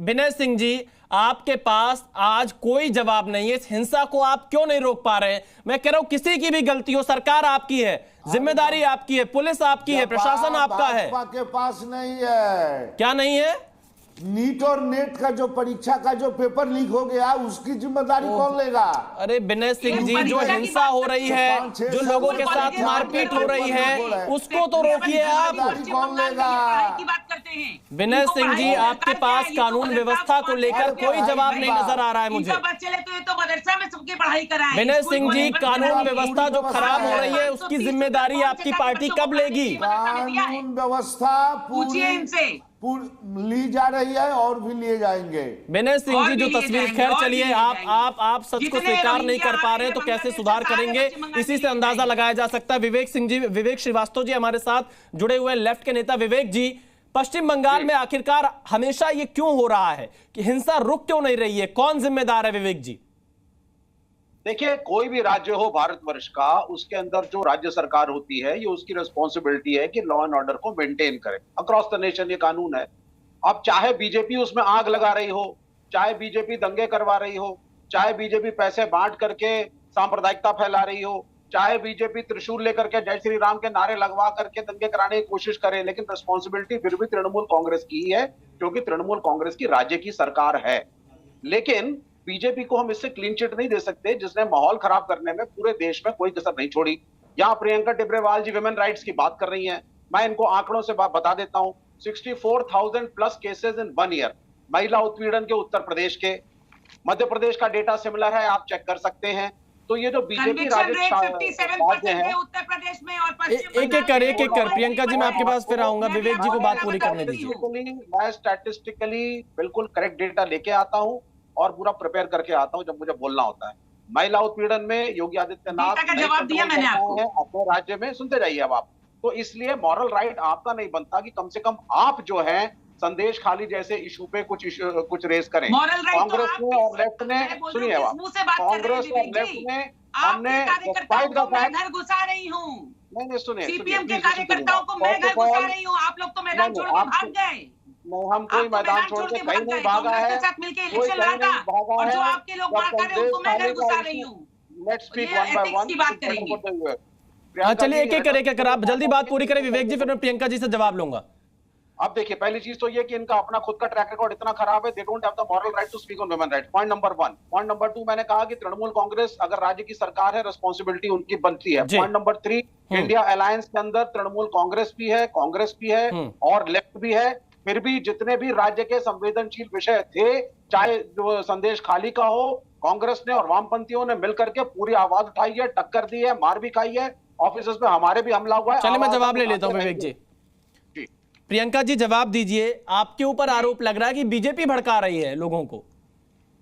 विनय सिंह जी, आपके पास आज कोई जवाब नहीं है। इस हिंसा को आप क्यों नहीं रोक पा रहे हैं? मैं कह रहा हूं किसी की भी गलती हो, सरकार आपकी है, जिम्मेदारी आपकी है, पुलिस आपकी है, प्रशासन आपका है। भाजपा के पास नहीं है। क्या नहीं है? नीट और नेट का जो परीक्षा का जो पेपर लीक हो गया, उसकी जिम्मेदारी कौन लेगा? अरे विनय सिंह जी, जो हिंसा हो रही है, जो लोगों के साथ मारपीट हो रही है, उसको तो रोकिए आप। कौन लेगा? विनय सिंह जी, आपके पास कानून व्यवस्था को लेकर कोई जवाब नहीं नजर आ रहा है मुझे। मदरसा में सबकी पढ़ाई कराएं। विनय सिंह जी, कानून व्यवस्था जो खराब हो रही है, उसकी जिम्मेदारी आपकी पार्टी कब लेगी? कानून व्यवस्था पूछिए इनसे, ली जा रही है और भी लिए जाएंगे। विनय सिंह जी, जो तस्वीर, खैर चलिए, आप सच को स्वीकार नहीं कर पा रहे तो कैसे सुधार करेंगे, इसी से अंदाजा लगाया जा सकता है। विवेक सिंह जी, विवेक श्रीवास्तव जी हमारे साथ जुड़े हुए, लेफ्ट के नेता। विवेक जी, पश्चिम बंगाल में आखिरकार हमेशा ये क्यों हो रहा है कि हिंसा रुक क्यों नहीं रही है? कौन जिम्मेदार है विवेक जी? देखिए, कोई भी राज्य हो भारतवर्ष का, उसके अंदर जो राज्य सरकार होती है, ये उसकी रिस्पॉन्सिबिलिटी है कि लॉ एंड ऑर्डर को मेंटेन करे अक्रॉस द नेशन। ये कानून है। अब चाहे बीजेपी उसमें आग लगा रही हो, चाहे बीजेपी दंगे करवा रही हो, चाहे बीजेपी पैसे बांट करके सांप्रदायिकता फैला रही हो, चाहे बीजेपी त्रिशूल लेकर के जय श्री राम के नारे लगवा करके दंगे कराने की कोशिश करे, लेकिन रिस्पॉन्सिबिलिटी फिर भी तृणमूल कांग्रेस की ही है, क्योंकि तृणमूल कांग्रेस की राज्य की सरकार है। लेकिन बीजेपी को हम इससे क्लीन चिट नहीं दे सकते, जिसने माहौल खराब करने में पूरे देश में कोई कसर नहीं छोड़ी। यहाँ प्रियंका टिब्रेवाल जी विमेन राइट्स की बात कर रही हैं, मैं इनको आंकड़ों से बता देता हूं। 64,000 प्लस केसेस इन 1 ईयर महिला उत्पीड़न के उत्तर प्रदेश के। मध्य प्रदेश का डेटा सिमिलर है, आप चेक कर सकते हैं। तो ये जो बीजेपी राज्य है उत्तर प्रदेश में और एक एक कर प्रियंका जी, मैं आपके पास फिर आऊंगा। विवेक जी को बात पूरी करने दीजिए। मैं स्टैटिस्टिकली बिल्कुल करेक्ट डेटा लेके आता हूं और पूरा प्रिपेयर करके आता हूं जब मुझे बोलना होता है। महिला उत्पीड़न में योगी आदित्यनाथ जवाब दिया मैंने आपको अपने राज्य में। सुनते जाइए अब आप। तो इसलिए मॉरल राइट आपका नहीं बनता कि कम से कम आप जो है संदेश खाली जैसे इशू पे कुछ रेस करें। कांग्रेस ने और लेफ्ट ने, सुनिए आप, कांग्रेस और लेफ्ट ने, हमने घर घुसा रही हूँ। नहीं सुनिए, सीपीएम के कार्यकर्ताओं को मैं घर घुसा रही हूँ। आप लोग तो मैदान छोड़ के भाग गए। नहीं, हम कोई मैदान छोड़ के कहीं नहीं भागा है, साथ मिलकर इलेक्शन लड़ा था, और जो आपके लोग मार खा रहे हैं उनको मैं घर घुसा रही हूँ। Let's speak one by one की बात करेंगे। चलिए एक एक कर आप जल्दी बात पूरी करें विवेक जी, फिर मैं प्रियंका जी से जवाब लूंगा। अब देखिए, पहली चीज तो ये कि इनका अपना खुद का ट्रैक रिकॉर्ड इतना खराब है, they don't have the moral right to speak on women right. Point number 1। Point number 2, मैंने कहा कि तृणमूल कांग्रेस अगर राज्य की सरकार है, रिस्पॉन्सिबिलिटी उनकी बनती है। पॉइंट नंबर 3, इंडिया अलायंस के अंदर तृणमूल कांग्रेस भी है, कांग्रेस भी है और लेफ्ट भी है। फिर भी जितने भी राज्य के संवेदनशील विषय थे, चाहे जो संदेश खाली का हो, कांग्रेस ने और वामपंथियों ने मिलकर के पूरी आवाज उठाई है, टक्कर दी है, मार भी खाई है, ऑफिसर्स पे हमारे भी हमला हुआ है। चलिए मैं जवाब ले लेता हूं विवेक जी। प्रियंका जी जवाब दीजिए। आपके ऊपर आरोप लग रहा है कि बीजेपी भड़का रही है लोगों को।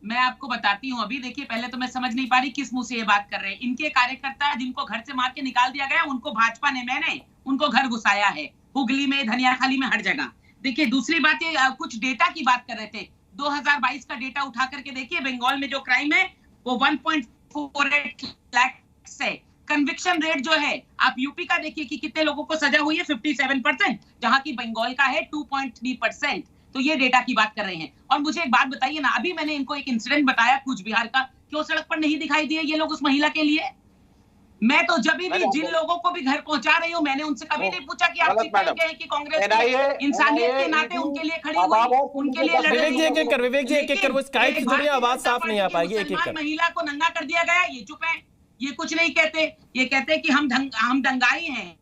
मैं आपको बताती हूँ। अभी देखिए, पहले तो मैं समझ नहीं पा रही किस मुंह से ये बात कर रहे हैं। इनके कार्यकर्ता जिनको घर से मार के निकाल दिया गया, उनको भाजपा ने, मैंने उनको घर घुसाया है, हुगली में, धनियाखाली में, हर जगह। देखिए, दूसरी बात, ये कुछ डेटा की बात कर रहे थे। 2022 का डेटा उठा करके देखिए, बंगाल में जो क्राइम है वो 1.48 लाख है। कन्विक्शन रेट जो है, आप यूपी का देखिए कि कितने लोगों को सजा हुई है, 57%, जहां की बंगाल का है 2.3%। तो ये डेटा की बात कर रहे हैं। और मुझे एक बात बताइए ना, अभी मैंने इनको एक इंसिडेंट बताया कूच बिहार का, क्यों सड़क पर नहीं दिखाई दिए ये लोग उस महिला के लिए? मैं तो जब भी जिन लोगों को भी घर पहुंचा रही हूँ, मैंने उनसे कभी नहीं पूछा कि आप हैं कि कांग्रेस इंसानियत के नाते उनके लिए खड़ी हुई, उनके लिए लड़ रही है। विवेक जी एक एक कर, वो स्काइप से जुड़ी आवाज साफ नहीं आ पाएगी। एक एक कर। महिला को नंगा कर दिया गया, ये चुप है, ये कुछ नहीं कहते। ये कहते हैं कि हम दंगाई हैं,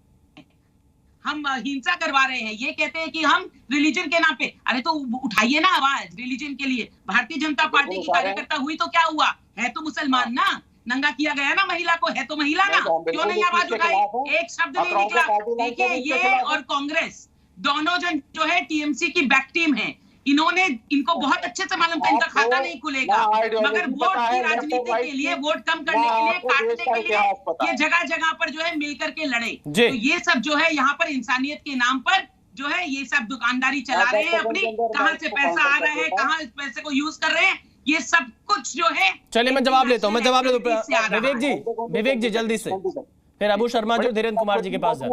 हम हिंसा करवा रहे हैं। ये कहते हैं कि हम रिलीजन के नाम पे। अरे तो उठाइए ना आवाज रिलीजन के लिए। भारतीय जनता पार्टी की कार्यकर्ता हुई तो क्या हुआ, है तो मुसलमान ना, नंगा किया गया ना महिला को, है तो महिला ना, क्यों नहीं आवाज उठाई? एक शब्द नहीं निकला। देखिए, ये और कांग्रेस दोनों जन जो है टीएमसी की बैक टीम है। इनको बहुत अच्छे से मालूम था इनका खाता नहीं खुलेगा, मगर वोट की राजनीति के लिए, वोट कम करने के लिए, काटने के लिए ये जगह जगह पर जो है मिलकर के लड़े। तो ये सब जो है यहाँ पर इंसानियत के नाम पर जो है ये सब दुकानदारी चला रहे हैं अपनी। कहाँ से पैसा आ रहा है, कहाँ इस पैसे को यूज कर रहे हैं, ये सब कुछ जो है। चलिए मैं जवाब लेता हूँ, मैं जवाब लेता हूँ। विवेक जी जल्दी से, फिर अबू शर्मा जी, धीरेन्द्र कुमार जी के पास जाए।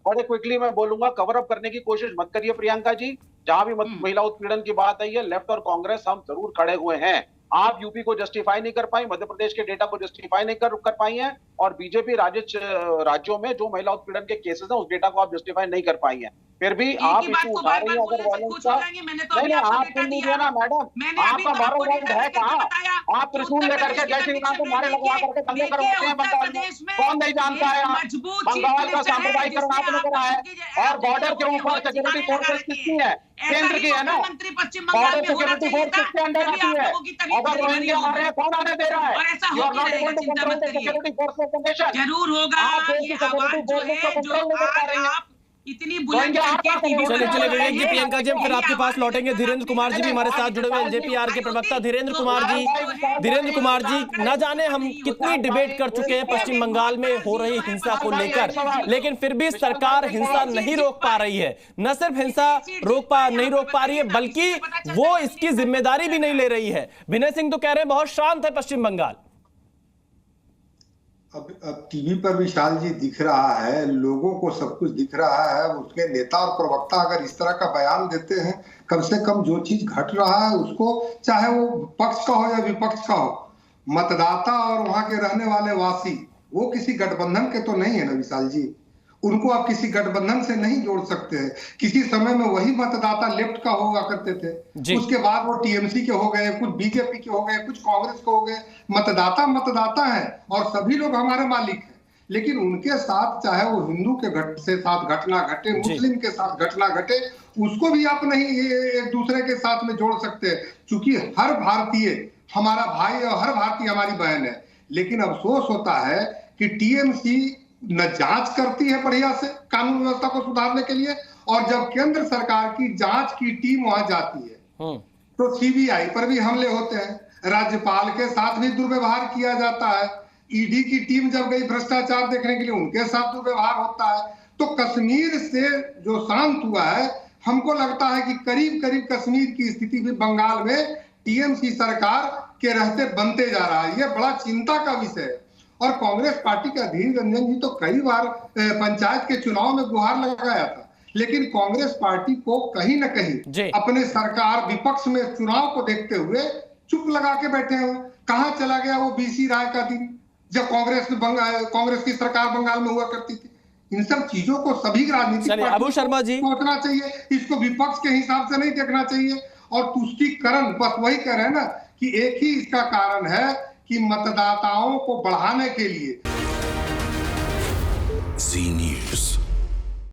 बड़े क्विकली मैं बोलूंगा, कवर अप करने की कोशिश मत करिए प्रियंका जी। जहां भी महिला उत्पीड़न की बात आई है, लेफ्ट और कांग्रेस हम जरूर खड़े हुए हैं। आप यूपी को जस्टिफाई नहीं कर पाई, मध्य प्रदेश के डेटा को जस्टिफाई नहीं कर पाई हैं, और बीजेपी राज्यों में जो महिला उत्पीड़न के केसेस हैं उस डेटा को आप जस्टिफाई नहीं कर पाई हैं। फिर भी आप इशू उठा रही हैं अगर वायलेंस का। नहीं, आप सुन लीजिए ना मैडम, आपका मॉरल राइट है कहाँ? आप त्रिशूल लेकर के जय श्री राम को नारे लगवा करके दंगे करवाते हैं बंगाल में, कौन नहीं जानता है? आप बंगाल का सांप्रदायिकरण आपने करा है, और बॉर्डर के ऊपर सिक्योरिटी फोर्सेस किसकी है? केंद्र की है ना। बॉर्डर सिक्योरिटी फोर्स किसके अंडर आती है? अगर रोहिंग्या आ रहे हैं, कौन आने दे रहा है? You are not able to control the security force of the nation. जरूर होगा। ये आवाज जो है, जो आप इतनी बुलंद चलिए विवेक जी, प्रियंका जी, हम फिर आपके पास लौटेंगे। धीरेन्द्र कुमार जी भी हमारे साथ जुड़े हुए हैं, जेपीआर के प्रवक्ता धीरेन्द्र कुमार जी, न जाने हम कितनी डिबेट कर चुके हैं पश्चिम बंगाल में हो रही हिंसा को लेकर, लेकिन फिर भी सरकार हिंसा नहीं रोक पा रही है। न सिर्फ हिंसा नहीं रोक पा रही है, बल्कि वो इसकी जिम्मेदारी भी नहीं ले रही है। विनय सिंह तो कह रहे हैं बहुत शांत है पश्चिम बंगाल। अब टीवी पर विशाल जी दिख रहा है, लोगों को सब कुछ दिख रहा है। उसके नेता और प्रवक्ता अगर इस तरह का बयान देते हैं, कम से कम जो चीज घट रहा है उसको, चाहे वो पक्ष का हो या विपक्ष का हो, मतदाता और वहां के रहने वाले वासी वो किसी गठबंधन के तो नहीं है ना विशाल जी। उनको आप किसी गठबंधन से नहीं जोड़ सकते हैं। किसी समय में वही मतदाता लेफ्ट का हुआ करते थे, उसके बाद वो टीएमसी के हो गए, कुछ बीजेपी के हो गए, कुछ कांग्रेस के हो गए। मतदाता है और सभी लोग हमारे मालिक हैं, लेकिन उनके साथ चाहे वो हिंदू के साथ घटना घटे, मुस्लिम के साथ घटना घटे, उसको भी आप नहीं एक दूसरे के साथ में जोड़ सकते। चूंकि हर भारतीय हमारा भाई और हर भारतीय हमारी बहन है, लेकिन अफसोस होता है कि टीएमसी न जांच करती है बढ़िया से कानून व्यवस्था को सुधारने के लिए, और जब केंद्र सरकार की जांच की टीम वहां जाती है तो सीबीआई पर भी हमले होते हैं, राज्यपाल के साथ भी दुर्व्यवहार किया जाता है, ईडी की टीम जब गई भ्रष्टाचार देखने के लिए उनके साथ दुर्व्यवहार होता है। तो कश्मीर से जो शांत हुआ है, हमको लगता है कि करीब करीब कश्मीर की स्थिति भी बंगाल में टीएमसी सरकार के रहते बनते जा रहा है। यह बड़ा चिंता का विषय है। और कांग्रेस पार्टी के अधीर रंजन जी तो कई बार पंचायत के चुनाव में गुहार लगाया था, लेकिन कांग्रेस पार्टी को कहीं न कहीं अपने सरकार विपक्ष में चुनाव को देखते हुए चुप लगा के बैठे हुए। कहां चला गया वो बीसी राय का दिन, जब कांग्रेस की सरकार बंगाल में हुआ करती थी। इन सब चीजों को सभी राजनीतिक अबू शर्मा जी सोचना चाहिए, इसको विपक्ष के हिसाब से नहीं देखना चाहिए। और तुष्टीकरण बस वही कह रहे हैं ना कि एक ही इसका कारण है कि मतदाताओं को बढ़ाने के लिए